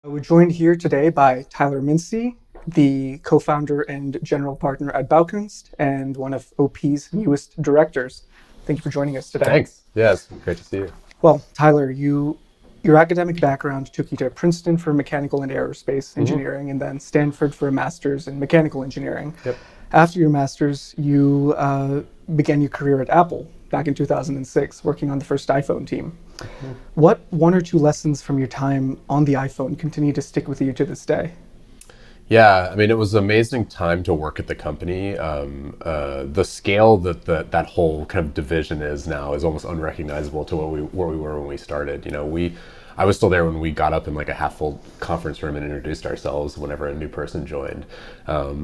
We're joined here today by Tyler Mincey, the co-founder and general partner at Baukunst and one of OP's newest directors. Thank you for joining us today. Thanks. Yeah, it's great to see you. Well, Tyler, your academic background took you to Princeton for mechanical and aerospace engineering, and then Stanford for a master's in mechanical engineering. Yep. After your master's, you began your career at Apple back in 2006, working on the first iPhone team. What one or two lessons from your time on the iPhone continue to stick with you to this day? Yeah, I mean, it was an amazing time to work at the company. The scale that whole kind of division is now is almost unrecognizable to where we were when we started. I was still there when we got up in like a half-full conference room and introduced ourselves whenever a new person joined.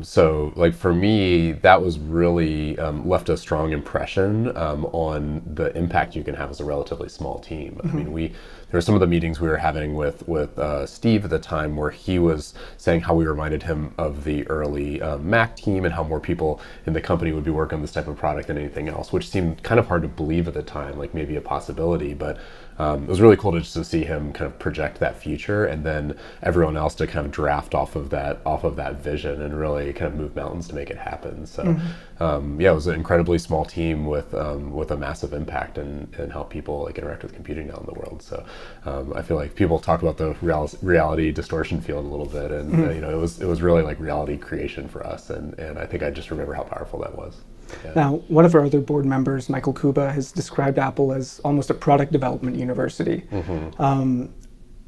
So like for me, that was really left a strong impression on the impact you can have as a relatively small team. I mean, there were some of the meetings we were having with Steve at the time where he was saying how we reminded him of the early Mac team and how more people in the company would be working on this type of product than anything else, which seemed kind of hard to believe at the time, like maybe a possibility, but it was really cool to just to see him kind of project that future and then everyone else to kind of draft off of that vision and really kind of move mountains to make it happen. So yeah, it was an incredibly small team with a massive impact and how people like interact with computing now in the world. So I feel like people talk about the reality distortion field a little bit, and it was really like reality creation for us, and I think I just remember how powerful that was. Yeah. Now, one of our other board members, Michael Kuba, has described Apple as almost a product development university.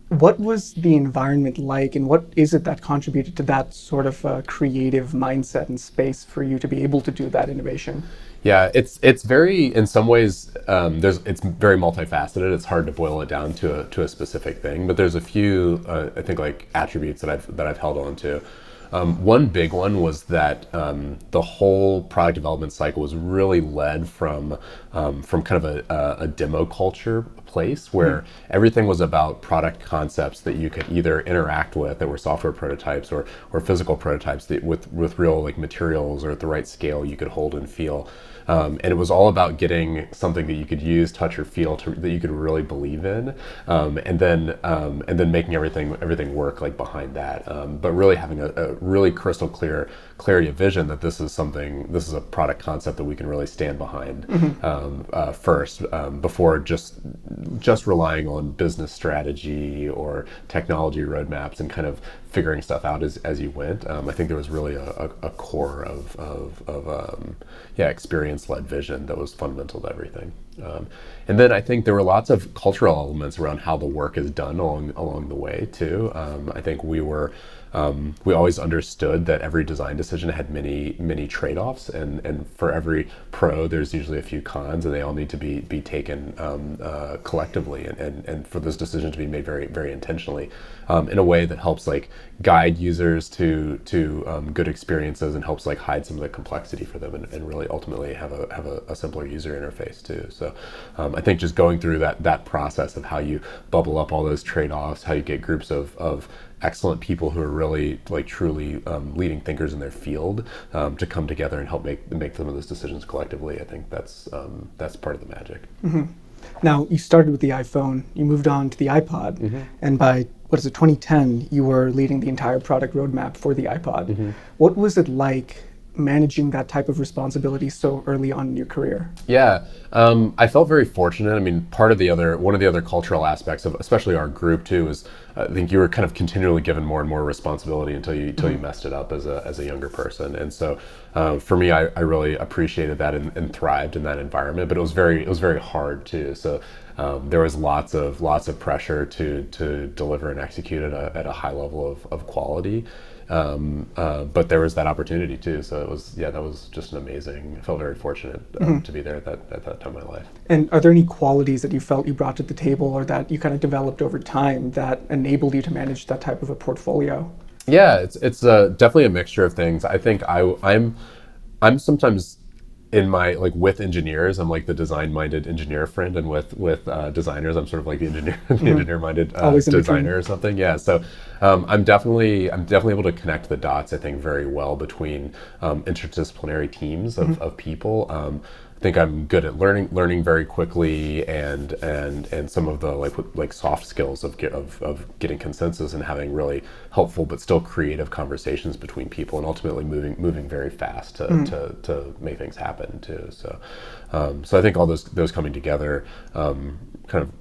What was the environment like, and what is it that contributed to that sort of creative mindset and space for you to be able to do that innovation? Yeah, it's very, in some ways, it's very multifaceted. It's hard to boil it down to a specific thing, but there's a few, I think, like attributes that I've held on to. One big one was that the whole product development cycle was really led from kind of a demo culture place where everything was about product concepts that you could either interact with, that were software prototypes or physical prototypes that with real like materials or at the right scale you could hold and feel. And it was all about getting something that you could use, touch, or feel that you could really believe in, and then making everything work like behind that. But really having a really crystal clear clarity of vision that this is a product concept that we can really stand behind first, before just relying on business strategy or technology roadmaps and kind of figuring stuff out as you went. I think there was really a core of experience-led vision that was fundamental to everything. And then I think there were lots of cultural elements around how the work is done along the way too. I think we always understood that every design decision had many trade-offs, and for every pro there's usually a few cons, and they all need to be taken collectively, and for those decisions to be made very, very intentionally, in a way that helps like guide users to good experiences and helps like hide some of the complexity for them and really ultimately have a simpler user interface too. So I think just going through that process of how you bubble up all those trade-offs, how you get groups of excellent people who are really like truly leading thinkers in their field to come together and help make some of those decisions collectively. I think that's part of the magic. Now, you started with the iPhone, you moved on to the iPod, and by 2010, you were leading the entire product roadmap for the iPod. What was it like managing that type of responsibility so early on in your career? Yeah, I felt very fortunate. I mean, one of the other cultural aspects of especially our group too is I think you were kind of continually given more and more responsibility until you messed it up as a younger person. And so for me, I really appreciated that and thrived in that environment. But it was very hard too. So there was lots of pressure to deliver and execute at a high level of quality. But there was that opportunity too, so that was just an amazing. I felt very fortunate to be there at that time in my life. And are there any qualities that you felt you brought to the table, or that you kind of developed over time that enabled you to manage that type of a portfolio? Yeah, it's definitely a mixture of things. I think I'm sometimes in my with engineers, I'm like the design-minded engineer friend, and with designers, I'm sort of like the engineer-minded designer or something. Yeah, so I'm definitely able to connect the dots, I think, very well between interdisciplinary teams of people. think I'm good at learning very quickly, and some of the like soft skills of getting consensus and having really helpful but still creative conversations between people, and ultimately moving very fast to make things happen too. So I think all those coming together kind of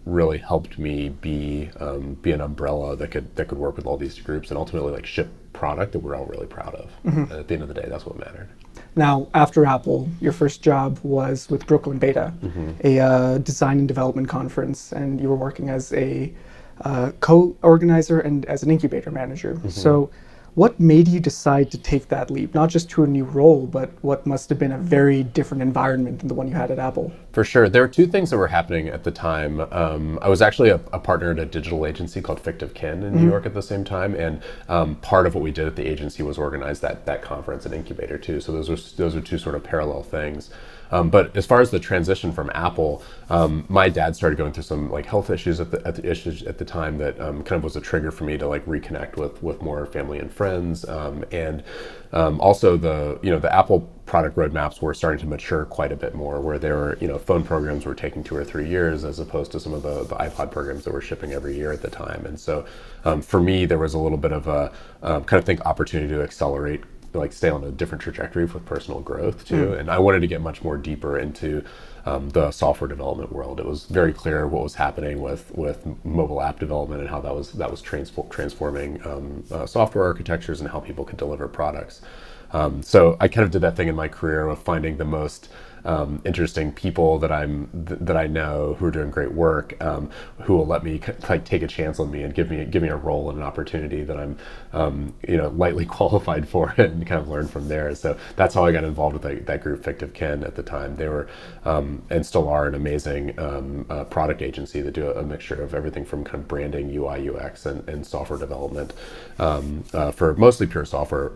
really helped me be an umbrella that could work with all these groups and ultimately like ship product that we're all really proud of. And at the end of the day, that's what mattered. Now, after Apple, your first job was with Brooklyn Beta, a design and development conference, and you were working as a co-organizer and as an incubator manager. So what made you decide to take that leap, not just to a new role, but what must have been a very different environment than the one you had at Apple? For sure. There were two things that were happening at the time. I was actually a partner at a digital agency called Fictive Kin in New York at the same time, and part of what we did at the agency was organize that conference and incubator too. So those are two sort of parallel things. But as far as the transition from Apple, my dad started going through some like health issues at the time that kind of was a trigger for me to like reconnect with more family and friends, and also the Apple product roadmaps were starting to mature quite a bit more, where there were phone programs were taking 2 or 3 years as opposed to some of the iPod programs that were shipping every year at the time. And so for me, there was a little bit of a kind of think opportunity to accelerate, like stay on a different trajectory with personal growth too. And I wanted to get much more deeper into the software development world. It was very clear what was happening with mobile app development and how that was transforming software architectures and how people could deliver products. So I kind of did that thing in my career of finding the most interesting people that I know who are doing great work, who will let me like take a chance on me and give me a role and an opportunity that I'm lightly qualified for, and kind of learn from there. So that's how I got involved with that group, Fictive Kin, at the time. They were and still are an amazing product agency that do a mixture of everything from kind of branding, UI, UX, and software development for mostly pure software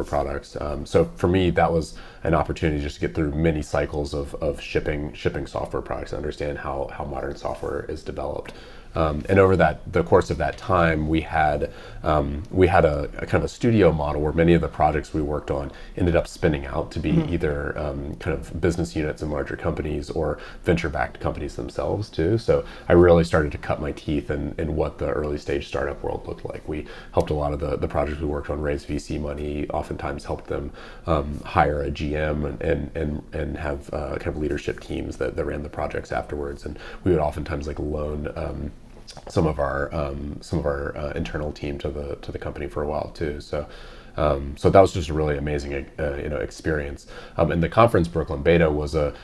products. So for me, that was an opportunity just to get through many cycles of shipping software products and understand how modern software is developed. And over the course of that time, we had a kind of a studio model where many of the projects we worked on ended up spinning out to be either kind of business units in larger companies or venture-backed companies themselves too. So I really started to cut my teeth in what the early stage startup world looked like. We helped a lot of the projects we worked on raise VC money, oftentimes helped them hire a GM and have kind of leadership teams that ran the projects afterwards. And we would oftentimes like loan some of our internal team to the company for a while too. So that was just a really amazing experience. And the conference, Brooklyn Beta, was a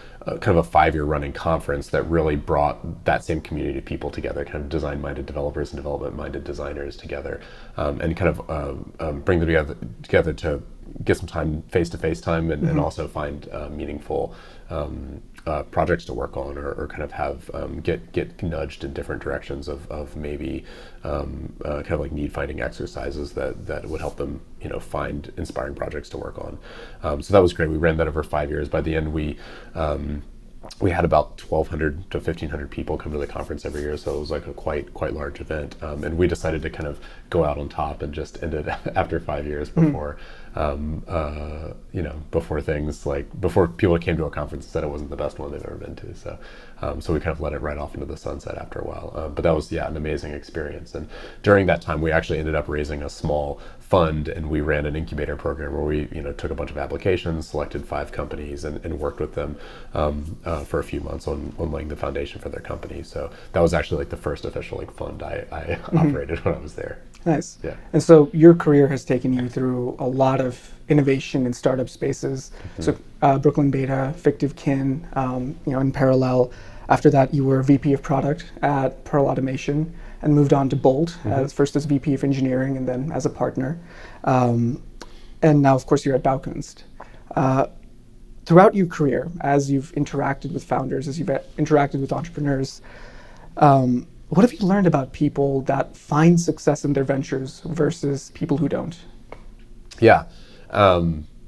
kind of a 5-year running conference that really brought that same community of people together, kind of design-minded developers and development-minded designers together, and kind of bring them together to get some time, face-to-face time, and also find meaningful projects to work on, or kind of have get nudged in different directions of maybe kind of like need finding exercises that would help them find inspiring projects to work on. So that was great. We ran that over 5 years. By the end, we had about 1,200 to 1,500 people come to the conference every year, so it was like a quite large event. And we decided to kind of go out on top and just ended after 5 years before before people came to a conference and said it wasn't the best one they've ever been to. So we kind of let it right off into the sunset after a while. But that was an amazing experience. And during that time, we actually ended up raising a small fund, and we ran an incubator program where we took a bunch of applications, selected 5 companies, and worked with them for a few months on laying the foundation for their company. So that was actually like the first official fund I operated when I was there. Nice. Yeah. And so your career has taken you through a lot of innovation in startup spaces. So Brooklyn Beta, Fictive Kin, in parallel. After that, you were VP of product at Pearl Automation and moved on to Bolt, first as VP of engineering and then as a partner. And now, of course, you're at Baukunst. Throughout your career, as you've interacted with founders, as you've interacted with entrepreneurs, what have you learned about people that find success in their ventures versus people who don't? Yeah.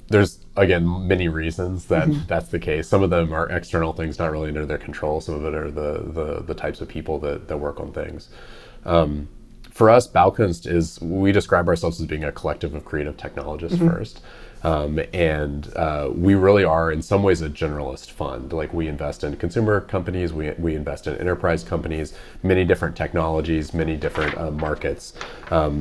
There's, again, many reasons that that's the case. Some of them are external things not really under their control. Some of it are the types of people that work on things. For us, Baukunst we describe ourselves as being a collective of creative technologists first. We really are in some ways a generalist fund. Like we invest in consumer companies, we invest in enterprise companies, many different technologies, many different markets.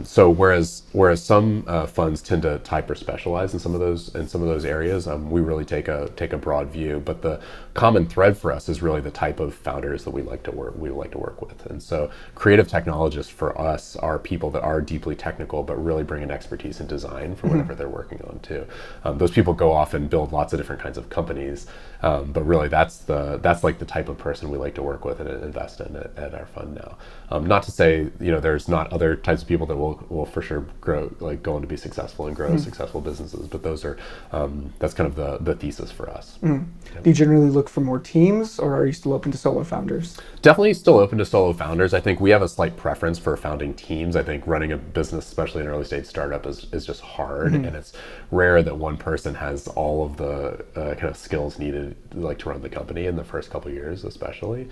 So whereas some funds tend to hyper specialize in some of those areas, we really take a broad view. But the common thread for us is really the type of founders that we like to work with. And so creative technologists for us are people that are deeply technical, but really bring an expertise in design for whatever they're working on too. Those people go off and build lots of different kinds of companies, but really that's like the type of person we like to work with and invest in at our fund now. Not to say there's not other types of people that will for sure grow, like go on to be successful and grow successful businesses, but that's kind of the thesis for us. Yeah. Do you generally look for more teams, or are you still open to solo founders? Definitely still open to solo founders. I think we have a slight preference for founding teams. I think running a business, especially an early stage startup, is just hard, and it's rare that one person has all of the kind of skills needed like to run the company in the first couple of years, especially.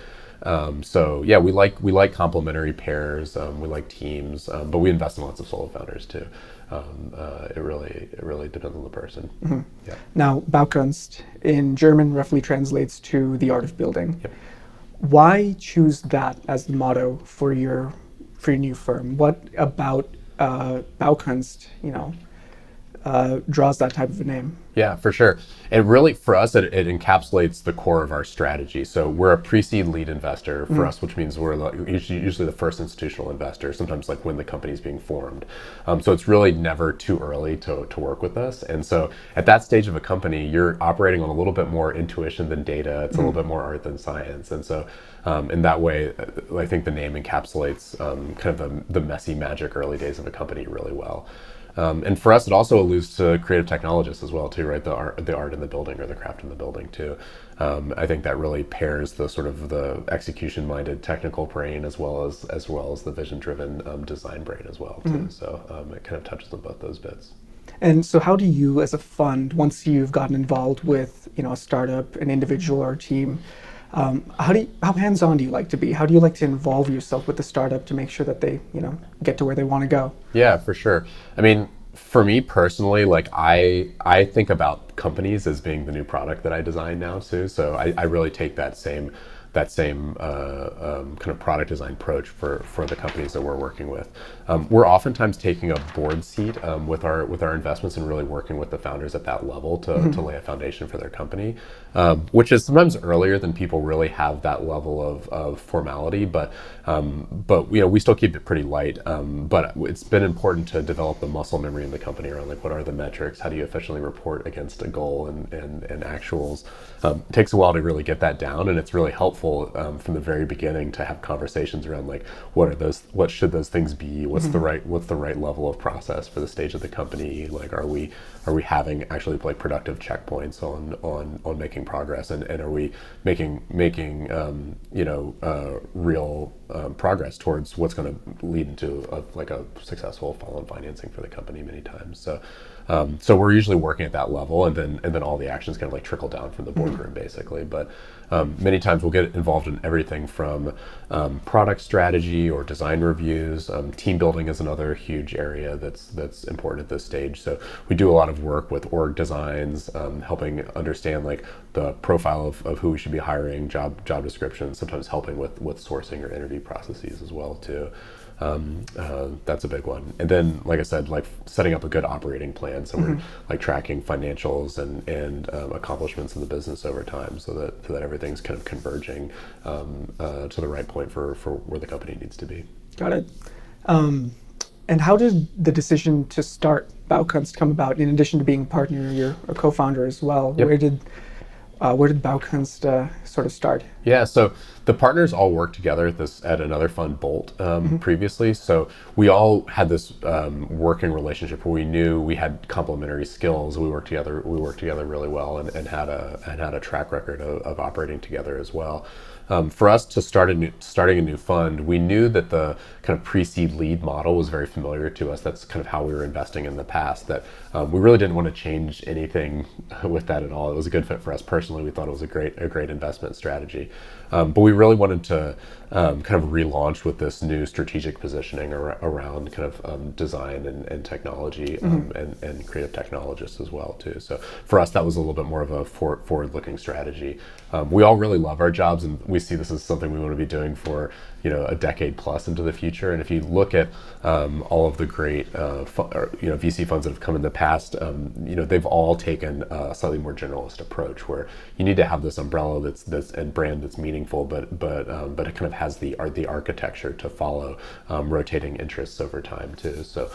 So yeah, we like complementary pairs. We like teams, but we invest in lots of solo founders too. It really depends on the person. Yeah. Now, Baukunst in German roughly translates to the art of building. Yep. Why choose that as the motto for your new firm? What about Baukunst, draws that type of a name? Yeah, for sure. And really, for us, it encapsulates the core of our strategy. So we're a pre-seed lead investor for us, which means we're usually the first institutional investor, sometimes like when the company's being formed. So it's really never too early to work with us. And so at that stage of a company, you're operating on a little bit more intuition than data. It's a little bit more art than science. And so in that way, I think the name encapsulates kind of the messy magic early days of a company really well. And for us, it also alludes to creative technologists as well too, right? The art in the building or the craft in the building too. I think that really pairs the sort of the execution-minded technical brain as well as the vision-driven design brain as well too. So it kind of touches on both those bits. And so how do you as a fund, once you've gotten involved with a startup, an individual or a team, how hands-on do you like to be? How do you like to involve yourself with the startup to make sure that they, get to where they want to go? Yeah, for sure. I mean, for me personally, like I think about companies as being the new product that I design now too. So I really take that same kind of product design approach for the companies that we're working with. We're oftentimes taking a board seat with our investments and really working with the founders at that level to lay a foundation for their company, which is sometimes earlier than people really have that level of formality. But we still keep it pretty light. But it's been important to develop the muscle memory in the company around like what are the metrics, how do you efficiently report against a goal and actuals. It takes a while to really get that down, and it's really helpful from the very beginning to have conversations around like what should those things be, what's the right level of process for the stage of the company, like are we having actually like productive checkpoints on making progress, and are we making real progress towards what's going to lead into a successful follow-on financing for the company many times. So we're usually working at that level, and then all the actions kind of like trickle down from the boardroom basically. But many times we'll get involved in everything from product strategy or design reviews. Team building is another huge area that's important at this stage. So we do a lot of work with org designs, helping understand like the profile of who we should be hiring, job descriptions, sometimes helping with sourcing or interview processes as well too. That's a big one. And then, like I said, like setting up a good operating plan. So we're like tracking financials and accomplishments in the business over time, so that everything's kind of converging to the right point for where the company needs to be. Got it. And how did the decision to start Baukunst come about? In addition to being a partner, you're a co-founder as well. Yep. Where did Baukunst sort of start? Yeah, so the partners all worked together at another fund, Bolt, previously. So we all had this working relationship where we knew we had complementary skills. We worked together really well, and had a track record of operating together as well. For us to starting a new fund, we knew that the kind of pre-seed lead model was very familiar to us. That's kind of how we were investing in the past. That we really didn't want to change anything with that at all. It was a good fit for us personally. personally, we thought it was a great investment strategy. But we really wanted to kind of relaunch with this new strategic positioning around kind of design and technology and creative technologists as well too. So for us, that was a little bit more of a forward-looking strategy. We all really love our jobs, and we see this as something we want to be doing for a decade plus into the future. And if you look at all of the great VC funds that have come in the past, they've all taken a slightly more generalist approach, where you need to have this umbrella that's and brand that's meaningful, but it kind of has the architecture to follow rotating interests over time too. So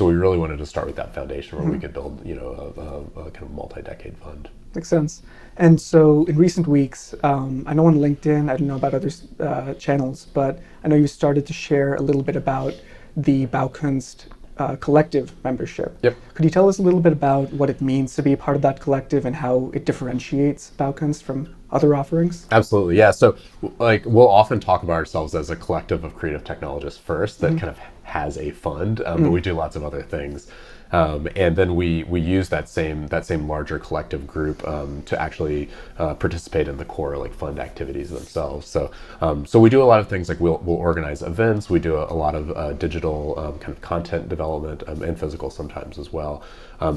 we really wanted to start with that foundation where we could build a kind of multi-decade fund. Makes sense. And so in recent weeks, I know on LinkedIn, I don't know about other channels, but I know you started to share a little bit about the Baukunst collective membership. Yep. Could you tell us a little bit about what it means to be a part of that collective and how it differentiates Baukunst from other offerings? Absolutely, yeah. So we'll often talk about ourselves as a collective of creative technologists first that kind of has a fund, but we do lots of other things. And then we use that same larger collective group to actually participate in the core fund activities themselves. So we do a lot of things, like we'll organize events. We do a lot of digital kind of content development and physical sometimes as well,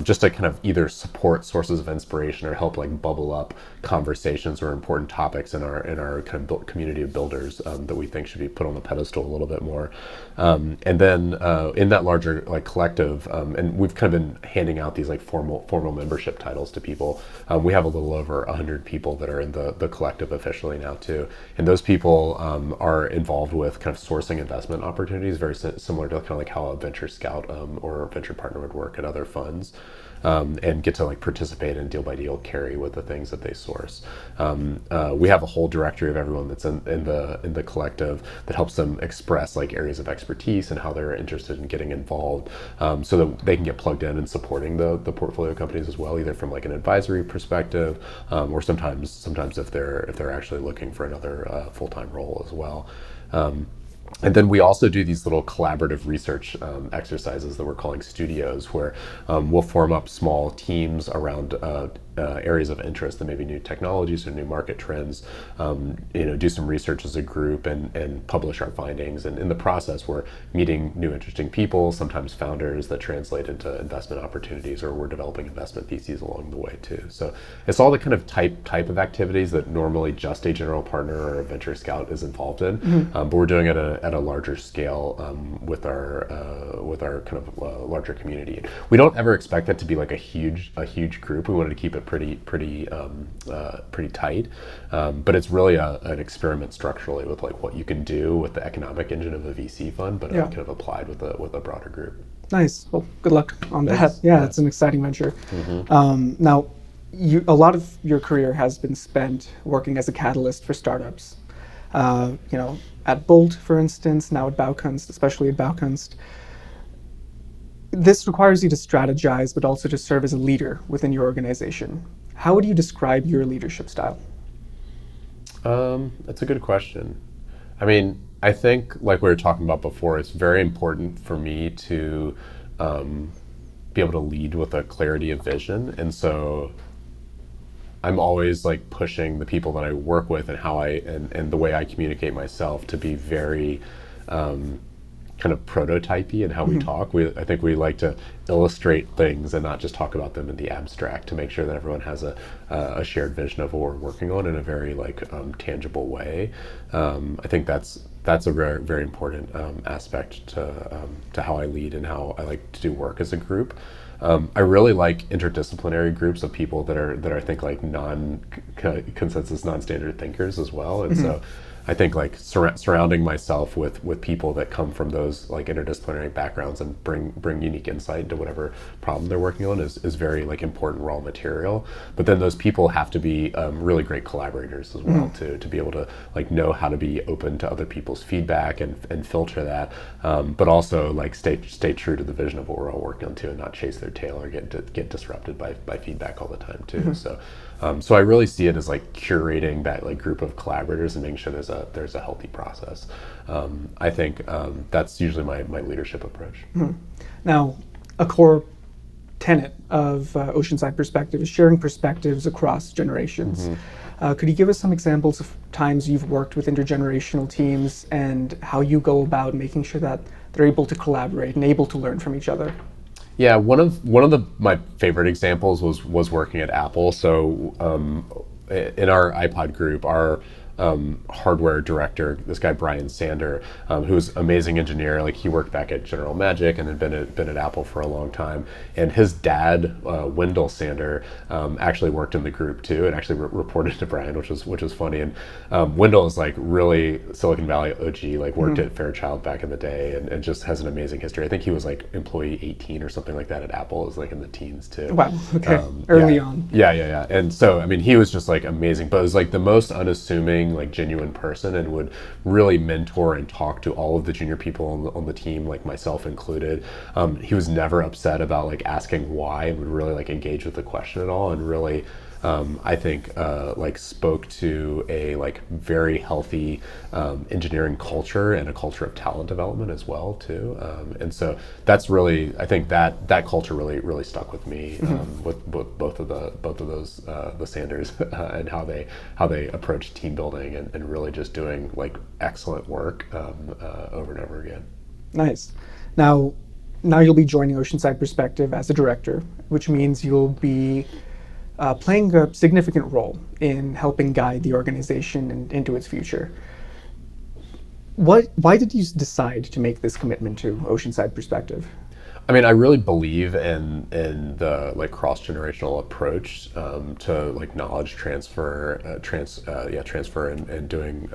just to kind of either support sources of inspiration or help bubble up conversations or important topics in our kind of community of builders that we think should be put on the pedestal a little bit more. And then in that larger collective, and we've kind of been handing out these formal membership titles to people. We have a little over 100 people that are in the collective officially now too, and those people are involved with kind of sourcing investment opportunities, very similar to kind of how a venture scout or a venture partner would work at other funds. And get to participate in deal by deal carry with the things that they source. We have a whole directory of everyone that's in the collective that helps them express areas of expertise and how they're interested in getting involved, so that they can get plugged in and supporting the portfolio companies as well, either from an advisory perspective, or sometimes if they're actually looking for another full-time role as well. And then we also do these little collaborative research exercises that we're calling studios, where we'll form up small teams around areas of interest, that maybe new technologies or new market trends, do some research as a group and publish our findings. And in the process, we're meeting new interesting people, sometimes founders that translate into investment opportunities, or we're developing investment theses along the way too. So it's all the kind of type of activities that normally just a general partner or a venture scout is involved in, but we're doing it at a larger scale with our kind of larger community. We don't ever expect it to be a huge group. We wanted to keep it pretty tight, but it's really an experiment structurally with what you can do with the economic engine of a VC fund, but kind of applied with a broader group. Nice. Well, good luck on that. Thanks. Yeah, it's an exciting venture. Now, a lot of your career has been spent working as a catalyst for startups. At Bolt, for instance, now at Baukunst, especially at Baukunst. This requires you to strategize, but also to serve as a leader within your organization. How would you describe your leadership style? That's a good question. I mean, I think, like we were talking about before, it's very important for me to be able to lead with a clarity of vision. And so I'm always pushing the people that I work with and how and the way I communicate myself to be very kind of prototypey in how we talk. I think we like to illustrate things and not just talk about them in the abstract, to make sure that everyone has a shared vision of what we're working on in a very tangible way. I think that's a very, very important aspect to how I lead and how I like to do work as a group. I really like interdisciplinary groups of people that I think non-consensus, non-standard thinkers as well. And so I think surrounding myself with people that come from those interdisciplinary backgrounds and bring unique insight into whatever problem they're working on is very important raw material. But then those people have to be really great collaborators as well, to be able to know how to be open to other people's feedback and filter that, but also stay true to the vision of what we're all working on too, and not chase their tail or get disrupted by feedback all the time too. So I really see it as curating that group of collaborators and making sure there's a healthy process. I think that's usually my leadership approach. Now, a core tenet of Oceanside Perspective is sharing perspectives across generations. Could you give us some examples of times you've worked with intergenerational teams and how you go about making sure that they're able to collaborate and able to learn from each other? Yeah, my favorite examples was working at Apple. So in our iPod group, our hardware director, this guy Brian Sander, who's an amazing engineer. Like he worked back at General Magic and had been at Apple for a long time. And his dad, Wendell Sander, actually worked in the group too, and actually reported to Brian, which was funny. And Wendell is like really Silicon Valley OG, like worked at Fairchild back in the day, and just has an amazing history. I think he was like employee 18 or something like that at Apple. It was like in the teens too. Wow. Okay. Early on. Yeah. And so I mean, he was just like amazing, but it was like the most unassuming, like genuine person, and would really mentor and talk to all of the junior people on the team, like myself included. He was never upset about like asking why, and would really like engage with the question at all, and really I think like spoke to a like very healthy engineering culture and a culture of talent development as well too. And so that's really, I think that culture really stuck with me with both of those the Sanders and how they approach team building and really just doing like excellent work over and over again. Nice. Now you'll be joining Oceanside Perspective as a director, which means you'll be playing a significant role in helping guide the organization into its future. Why did you decide to make this commitment to Oceanside Perspective? I mean, I really believe in the like cross-generational approach to like knowledge transfer, transfer and doing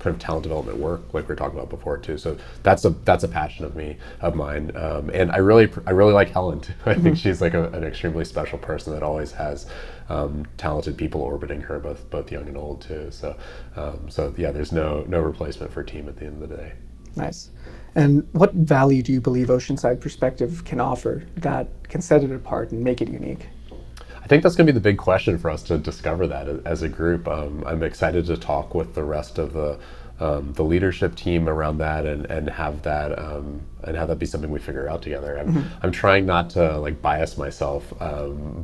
kind of talent development work, like we were talking about before too. So that's a passion of mine, and I really like Helen too. I think she's like an extremely special person that always has talented people orbiting her, both young and old too. So yeah, there's no replacement for team at the end of the day. Nice. And what value do you believe Oceanside Perspective can offer that can set it apart and make it unique? I think that's going to be the big question for us to discover that as a group. I'm excited to talk with the rest of the leadership team around that and have that be something we figure out together. I'm trying not to like bias myself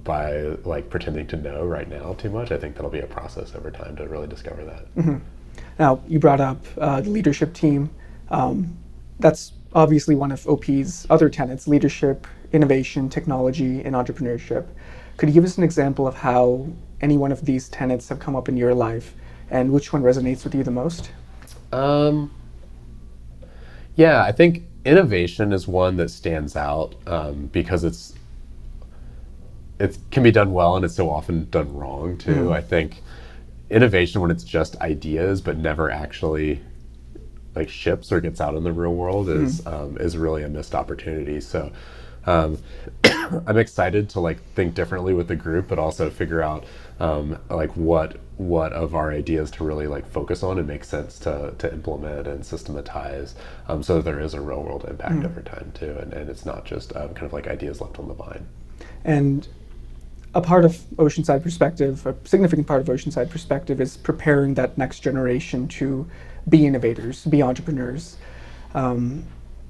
by like pretending to know right now too much. I think that'll be a process over time to really discover that. Now, you brought up the leadership team. That's obviously one of OP's other tenets: leadership, innovation, technology, and entrepreneurship. Could you give us an example of how any one of these tenets have come up in your life, and which one resonates with you the most? Yeah, I think innovation is one that stands out because it can be done well and it's so often done wrong too. I think innovation, when it's just ideas but never actually like ships or gets out in the real world, is really a missed opportunity. So I'm excited to like think differently with the group, but also figure out like what of our ideas to really like focus on and make sense to implement and systematize, so that there is a real world impact over time too, and it's not just kind of like ideas left on the vine. And a part of Oceanside Perspective, a significant part of Oceanside Perspective, is preparing that next generation to be innovators, be entrepreneurs.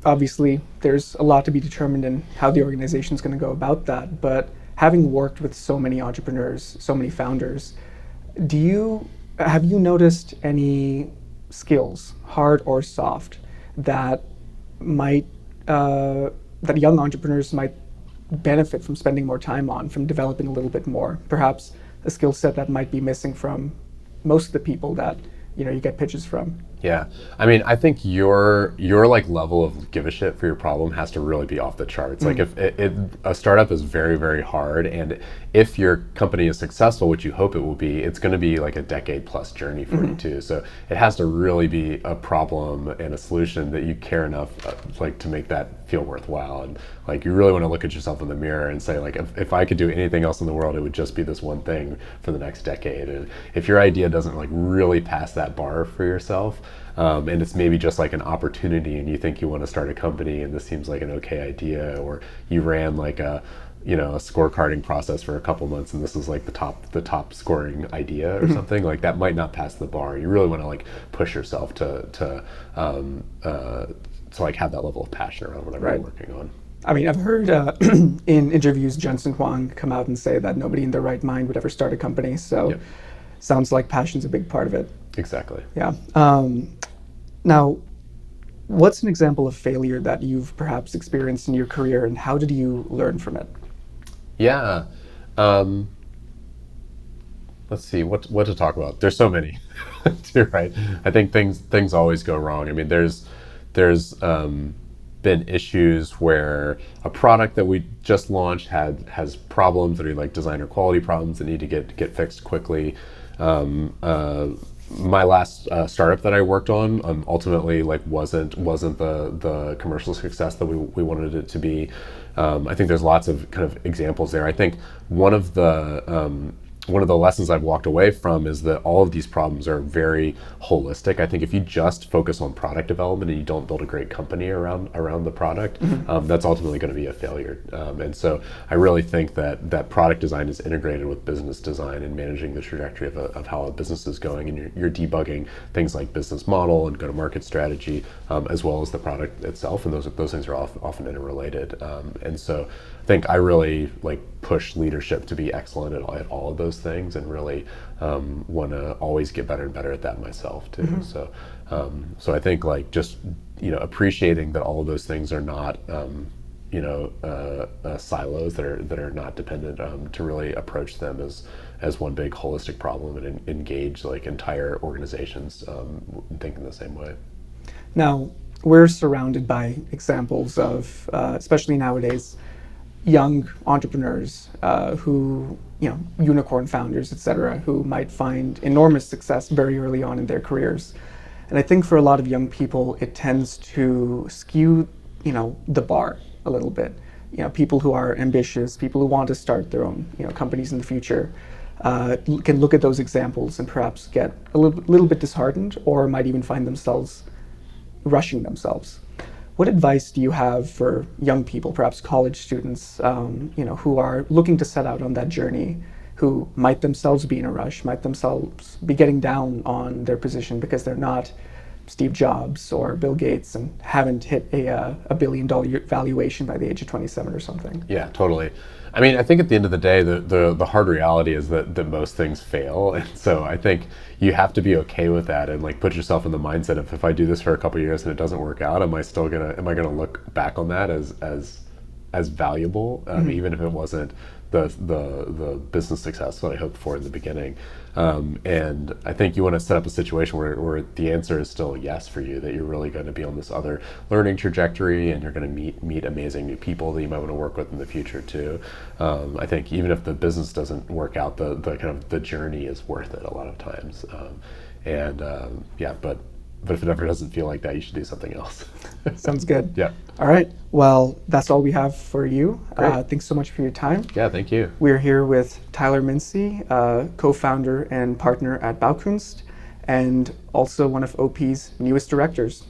Obviously, there's a lot to be determined in how the organization is going to go about that, but having worked with so many entrepreneurs, so many founders, have you noticed any skills, hard or soft, that that young entrepreneurs might benefit from spending more time on, from developing a little bit more? Perhaps a skill set that might be missing from most of the people that you get pitches from. Yeah, I mean, I think your like level of give a shit for your problem has to really be off the charts. Like if a startup is very, very hard, and if your company is successful, which you hope it will be, it's going to be like a decade plus journey for you too. So it has to really be a problem and a solution that you care enough like to make that feel worthwhile. And like you really want to look at yourself in the mirror and say like, if I could do anything else in the world, it would just be this one thing for the next decade. And if your idea doesn't like really pass that bar for yourself, and it's maybe just like an opportunity and you think you want to start a company and this seems like an okay idea, or you ran like a scorecarding process for a couple months and this is like the top scoring idea or something, like that might not pass the bar. You really want to like push yourself to like have that level of passion around whatever you're working on. I mean, I've heard in interviews Jensen Huang come out and say that nobody in their right mind would ever start a company. So Yep. sounds like passion's a big part of it. Exactly. Yeah. Now, what's an example of failure that you've perhaps experienced in your career, and how did you learn from it? Yeah. Um, let's see what to talk about. There's so many, too, right? I think things always go wrong. I mean, there's been issues where a product that we just launched has problems that are like designer quality problems that need to get fixed quickly. Um, uh, my last startup that I worked on ultimately like wasn't the commercial success that we wanted it to be. I think there's lots of kind of examples there. I think one of the lessons I've walked away from is that all of these problems are very holistic. I think if you just focus on product development and you don't build a great company around the product, that's ultimately going to be a failure. And so I really think that product design is integrated with business design and managing the trajectory of how a business is going, and you're debugging things like business model and go-to-market strategy, as well as the product itself, and those things are often interrelated. And so I think I really like push leadership to be excellent at all of those things, and really want to always get better and better at that myself too. So I think like just appreciating that all of those things are not silos that are not dependent, to really approach them as one big holistic problem and engage like entire organizations thinking the same way. Now, we're surrounded by examples of, especially nowadays, young entrepreneurs who, unicorn founders, et cetera, who might find enormous success very early on in their careers. And I think for a lot of young people, it tends to skew, the bar a little bit. People who are ambitious, people who want to start their own, companies in the future, can look at those examples and perhaps get a little bit disheartened, or might even find themselves rushing themselves. What advice do you have for young people, perhaps college students, who are looking to set out on that journey, who might themselves be in a rush, might themselves be getting down on their position because they're not Steve Jobs or Bill Gates and haven't hit a $1 billion valuation by the age of 27 or something? Yeah, totally. I mean, I think at the end of the day, the hard reality is that most things fail, and so I think you have to be okay with that and like put yourself in the mindset of, if I do this for a couple of years and it doesn't work out, am I gonna look back on that as valuable, even if it wasn't the business success that I hoped for in the beginning. And I think you want to set up a situation where the answer is still yes for you, that you're really going to be on this other learning trajectory, and you're going to meet amazing new people that you might want to work with in the future too. I think even if the business doesn't work out, the kind of the journey is worth it a lot of times. But if it ever doesn't feel like that, you should do something else. Sounds good. Yeah. All right. Well, that's all we have for you. Thanks so much for your time. Yeah, thank you. We're here with Tyler Mincey, co-founder and partner at Baukunst, and also one of OP's newest directors.